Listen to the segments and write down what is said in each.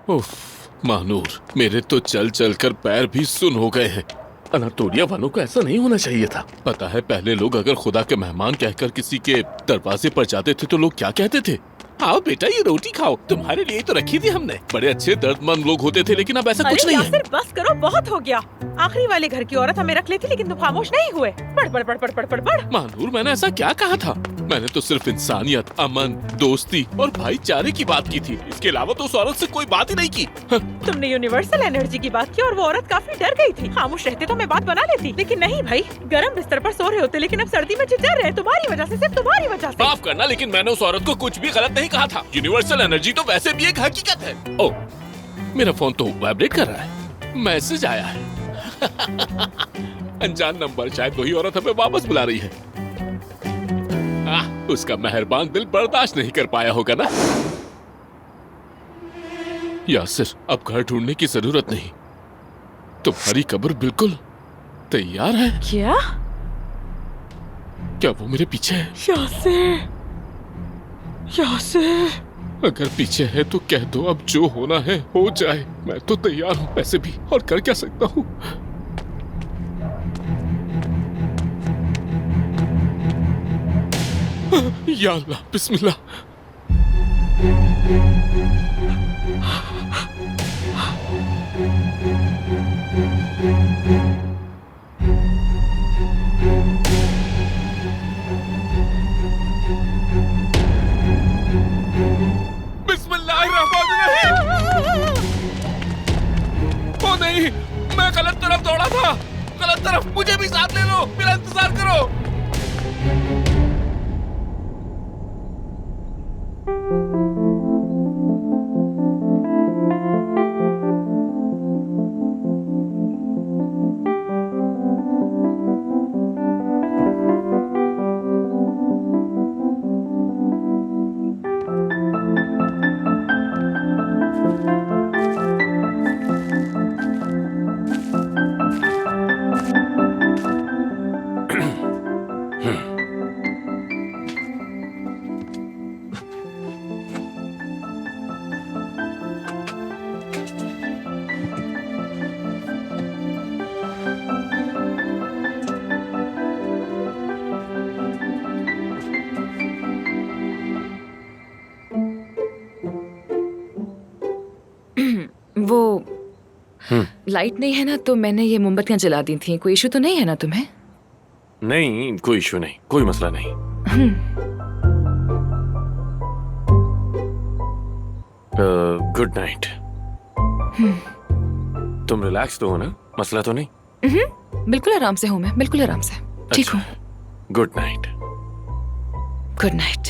उफ, महानूर, मेरे तो चल चल कर पैर भी सुन हो गए हैं। अनातोलिया वालों को ऐसा नहीं होना चाहिए था। पता है पहले लोग अगर खुदा के मेहमान कहकर किसी के दरवाजे पर जाते थे तो लोग क्या कहते थे? आओ बेटा ये रोटी खाओ, तुम्हारे लिए तो रखी थी हमने। बड़े अच्छे दर्दमंद लोग होते थे, लेकिन अब ऐसा कुछ नहीं है। यासिर बस करो, बहुत हो गया। आखिरी वाले घर की औरत हमें रख लेती, लेकिन तुम खामोश नहीं हुए। पढ़ पढ़ पढ़ पढ़ पढ़ पढ़ पढ़। महानूर, मैंने ऐसा क्या कहा था? मैंने तो सिर्फ इंसानियत, अमन, दोस्ती और भाईचारे की बात की थी। इसके अलावा तो उस औरत से कोई बात ही नहीं की। तुमने यूनिवर्सल एनर्जी की बात की और वो औरत काफी डर गई थी। खामोश रहते तो मैं बात बना लेती, लेकिन नहीं भाई। गर्म बिस्तर पर सो रहे होते, लेकिन अब सर्दी में चिल्ला रहे हैं तुम्हारी वजह से, सिर्फ तुम्हारी वजह से। माफ करना, लेकिन मैंने उस औरत को कुछ भी गलत नहीं कहा था। यूनिवर्सल एनर्जी तो वैसे भी एक हकीकत है। ओह, मेरा फोन तो वाइब्रेट कर रहा है। मैसेज आया है। अनजान नंबर, शायद वही औरत हमें वापस बुला रही है। उसका मेहरबान दिल बर्दाश्त नहीं कर पाया होगा ना। यासिर, अब घर ढूंढने की जरूरत नहीं। तुम्हारी कब्र बिल्कुल तैयार है। क्या? क्या वो मेरे पीछे है? यासिर, यासिर। अगर पीछे है तो कह दो, अब जो होना है हो जाए। मैं तो तैयार हूँ वैसे भी, और कर क्या सकता हूँ। या अल्लाह, बिस्मिल्लाह। बिस्मिल्लाहिर्रहमानिर्रहीम। ओ नहीं, मैं गलत तरफ दौड़ा था। गलत तरफ, मुझे भी साथ ले लो, मेरा इंतजार करो। वो लाइट नहीं है ना, तो मैंने ये मोमबत्तियां जला दी थी। कोई इशू तो नहीं है ना तुम्हें? नहीं, कोई इशू नहीं, कोई मसला नहीं। Good night. तुम रिलैक्स तो हो ना? मसला तो नहीं? बिल्कुल आराम से हूँ मैं, बिल्कुल आराम से ठीक हूँ। Good night. Good night.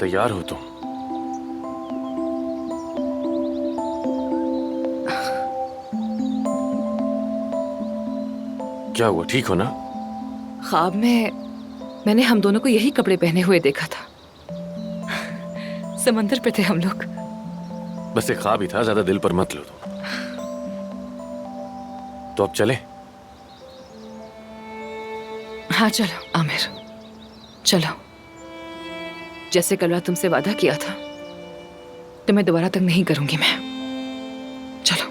तैयार हो तुम? क्या हुआ, ठीक हो ना? ख्वाब में मैंने हम दोनों को यही कपड़े पहने हुए देखा था। समंदर पे थे हम लोग। बस एक ख्वाब ही था, ज्यादा दिल पर मत लो तुम। तो अब चले? हाँ चलो आमिर, चलो। जैसे कल रात तुमसे वादा किया था तो मैं दोबारा तक नहीं करूंगी मैं। चलो।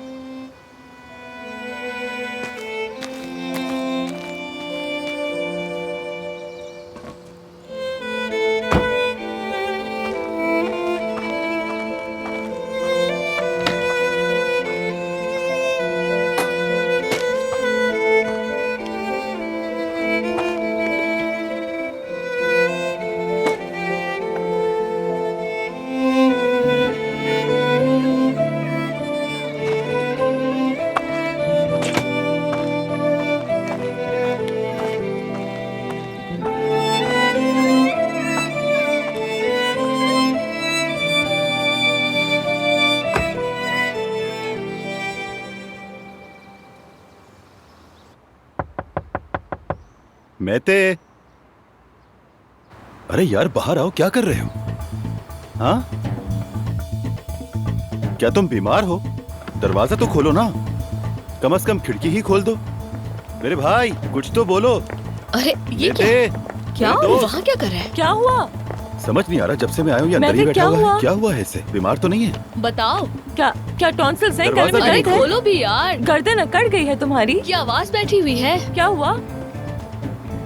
मेहते, अरे यार बाहर आओ, क्या कर रहे हो? हाँ, क्या तुम बीमार हो? दरवाजा तो खोलो ना, कम से कम खिड़की ही खोल दो। मेरे भाई कुछ तो बोलो। अरे ये क्या वहाँ क्या कर रहा है? क्या हुआ? समझ नहीं आ रहा, जब से मैं आया हूँ ये अंदर ही बैठा हुआ है। क्या हुआ है इसे? बीमार तो नहीं है? बताओ। क्या क्या टॉन्सिल्स हैं? गले में दरवाजा दर्द है? खोलो भी यार। गर्दन अकड़ गई है तुम्हारी? ये आवाज बैठी हुई है। क्या हुआ?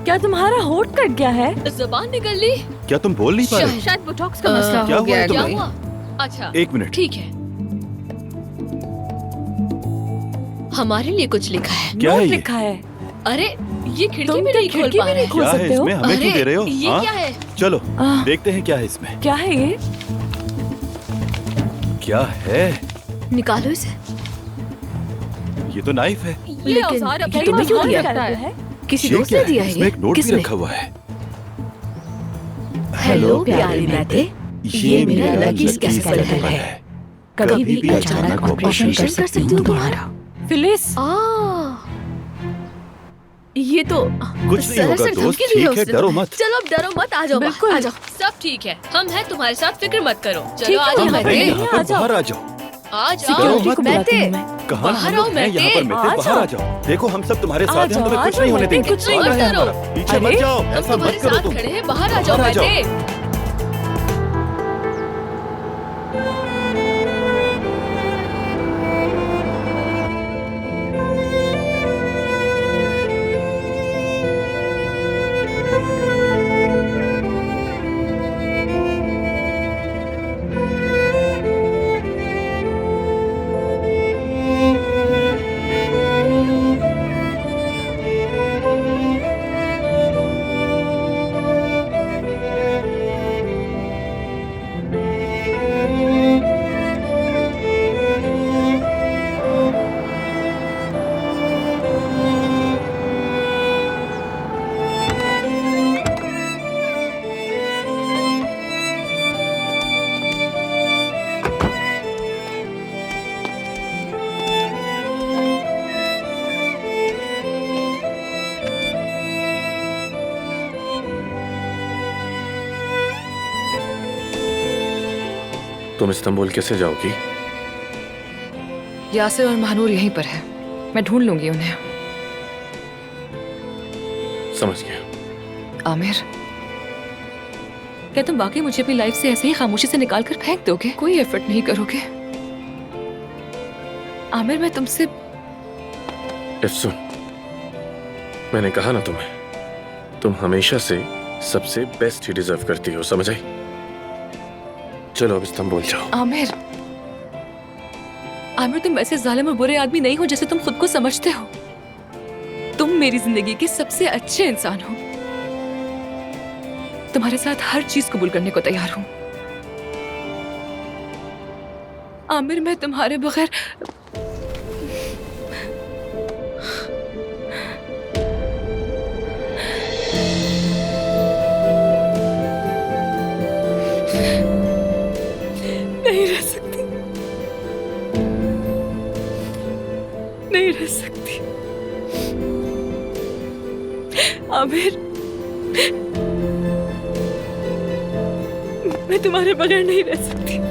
क्या तुम्हारा होठ कट गया है? जुबान निकल ली। क्या तुम बोल नहीं पा रहे? शायद बोटॉक्स का मसला क्या हो गया हुआ है क्या तुम्हें? हुआ? अच्छा एक मिनट। ठीक है, हमारे लिए कुछ लिखा है। क्या है नोट ये? लिखा है। अरे ये खिड़की तुम भी क्या नहीं खोल खिड़की पा भी रहे नहीं हैं। खोल क्या है सकते हो? इसमें? हमें क्यों दे रहे हो? ये हाँ? क्या है? चलो आह। देखते हैं क्या है इसमें। क्या है ये? क्या है? निकालो इसे। ये तो नाइफ है। ये औजार अब ये तुम्हें क्यों दिया? है? किसी ये दोस्त क्या ने है? दिया है इसमें ये? एक नोट भी किसने? रखा हुआ है। हेलो प्यारे मेहते, ये मेरा लकी स्केलेटन है। कभी भी अचानक ऑपरेशन कर सकती हूँ तुम्हारा। फिलिस, ये तो कुछ नहीं होगा दोस्त, ठीक है, डरो मत। चलो अब डरो मत, आ जाओ बिल्कुल। आ जाओ। सब ठीक है, हम हैं तुम्हारे साथ, फिक्र मत करो। ठीक चलो है, आ जाओ यहाँ अरे पे मेहते, यहाँ पर आ जाओ। बाहर आ जाओ। आ सिक्योरिटी जाओ को बुलाती मेहते। हूँ मैं। कहाँ बाहर हम लोग आओ हैं? यहाँ पर मेहते। मेहते, आ बाहर आ जाओ। जाओ। देखो हम सब तुम्हारे आ साथ हैं, हम जाओ, तुम्हें आ कुछ नहीं जाओ, होने मेहते, देंगे। कुछ नहीं वादा है करो। हमारा। पीछे मत अरे, जाओ, हम ऐसा मत तुम्हारे करो साथ तुम। खड़े हैं, बाहर आ जाओ बाहर आ जाओ। मेहते। तुम इस्तांबुल कैसे जाओगी? यासिर और महानूर यहीं पर है, मैं ढूंढ लूंगी उन्हें। समझ गया। आमिर, क्या तुम वाकई मुझे अपनी लाइफ से ऐसे ही खामोशी से निकाल कर फेंक दोगे? कोई एफर्ट नहीं करोगे? आमिर मैं तुमसे सुन, मैंने कहा ना तुम्हें, तुम हमेशा से सबसे बेस्ट ही डिजर्व करती हो, समझ आई? चलो अब इस्तांबुल जाओ। आमिर, आमिर तुम वैसे जालिम और बुरे आदमी नहीं हो जैसे तुम खुद को समझते हो। तुम मेरी जिंदगी के सबसे अच्छे इंसान हो। तुम्हारे साथ हर चीज कबूल करने को तैयार हूं। आमिर मैं तुम्हारे बगैर नहीं रह सकती, नहीं रह सकती। आमिर, मैं तुम्हारे बगैर नहीं रह सकती।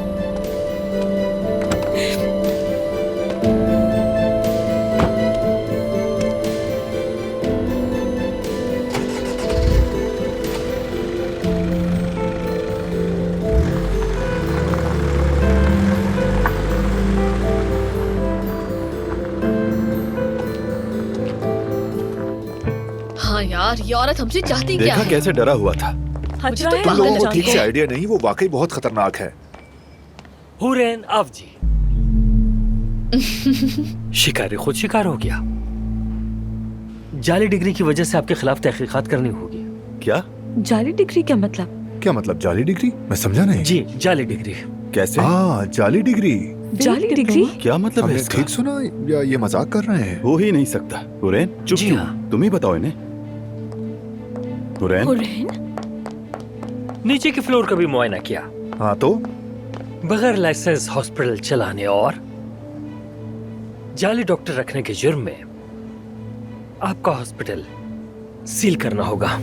हाँ यार, ये औरत हमसे चाहती क्या देखा है? कैसे डरा हुआ था। मुझे तो तुम पागल लोगों को लगती ठीक से है। आइडिया नहीं, वो वाकई बहुत खतरनाक है। हुरैन अफजी शिकारी खुद शिकार हो गया। जाली डिग्री की वजह से आपके खिलाफ तहकीकात करनी होगी। क्या? जाली डिग्री क्या मतलब? क्या मतलब जाली डिग्री? मैं समझा नहीं। जी, जाली डिग्री। कैसे? हाँ, जाली डिग्री। जाली डिग्री? क्या मतलब है हमने इसका? ठीक सुना या ये मजाक कर रहे हैं? हो ही नहीं सकता। हुरैन चुप जी क्यों? हाँ। तुम ही बताओ इन्हें। हुरैन हुरैन? नीचे के फ्लोर का भी मुआयना किया, हाँ तो बगैर लाइसेंस हॉस्पिटल चलाने और जाली डॉक्टर रखने के जुर्म में आपका हॉस्पिटल सील करना होगा।